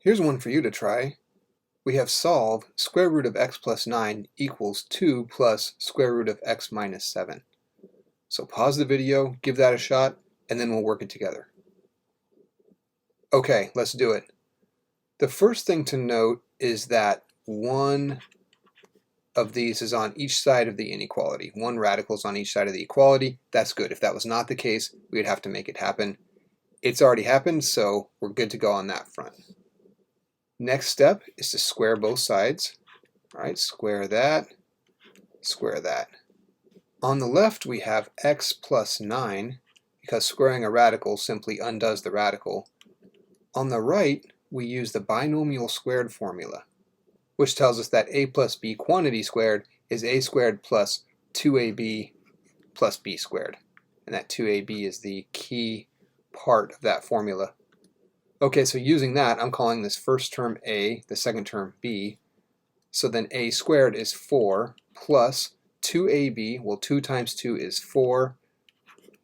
Here's one for you to try. We have solve square root of x plus 9 equals 2 plus square root of x minus 7. So pause the video, give that a shot, and then we'll work it together. Okay, let's do it. The first thing to note is that one of these is on each side of the inequality. One radical is on each side of the equality. That's good. If that was not the case, we'd have to make it happen. It's already happened, so we're good to go on that front. Next step is to square both sides. All right, square that, square that. On the left, we have x plus 9, because squaring a radical simply undoes the radical. On the right, we use the binomial squared formula, which tells us that a plus b quantity squared is a squared plus 2ab plus b squared. And that 2ab is the key part of that formula. Okay, so using that, I'm calling this first term a, the second term b. So then a squared is 4 plus 2ab, well 2 times 2 is 4,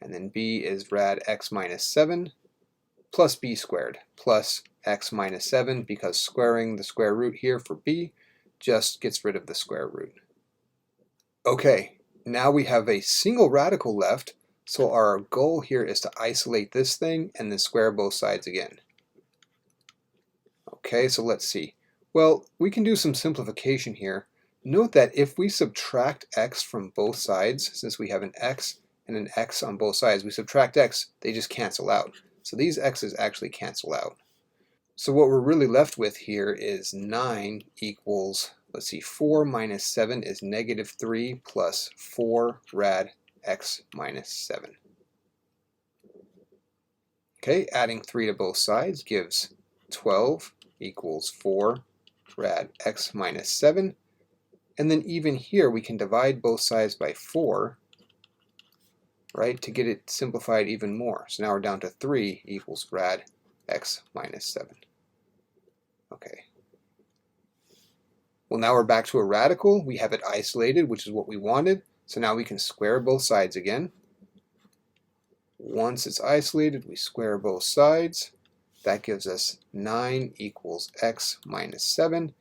and then b is rad x minus 7, plus b squared, plus x minus 7, because squaring the square root here for b just gets rid of the square root. Okay, now we have a single radical left, so our goal here is to isolate this thing and then square both sides again. Okay, so let's see. Well, we can do some simplification here. Note that if we subtract x from both sides, since we have an x and an x on both sides, we subtract x, they just cancel out. So these x's actually cancel out. So what we're really left with here is 9 equals, let's see, 4 minus 7 is negative 3 plus 4 rad x minus 7. Okay, adding 3 to both sides gives 12 equals 4 rad x minus 7. And then even here we can divide both sides by 4, right, to get it simplified even more. So now we're down to 3 equals rad x minus 7. Okay. Well, now we're back to a radical. We have it isolated, which is what we wanted. So now we can square both sides again. Once it's isolated, we square both sides. That gives us 9 equals x minus 7.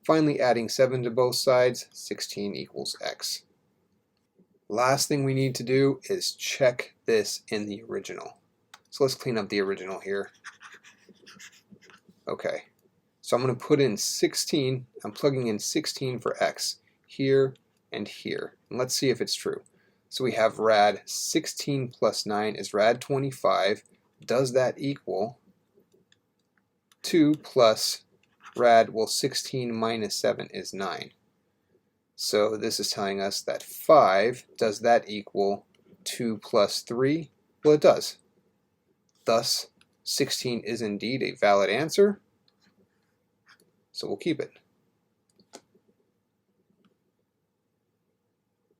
Finally, adding 7 to both sides, 16 equals x. Last thing we need to do is check this in the original. So let's clean up the original here. Okay, so I'm going to put in 16. I'm plugging in 16 for x here and here. And let's see if it's true. So we have rad 16 plus 9 is rad 25. Does that equal 2 plus rad, well 16 minus 7 is 9. So this is telling us that 5, does that equal 2 plus 3? Well, it does. Thus, 16 is indeed a valid answer, so we'll keep it.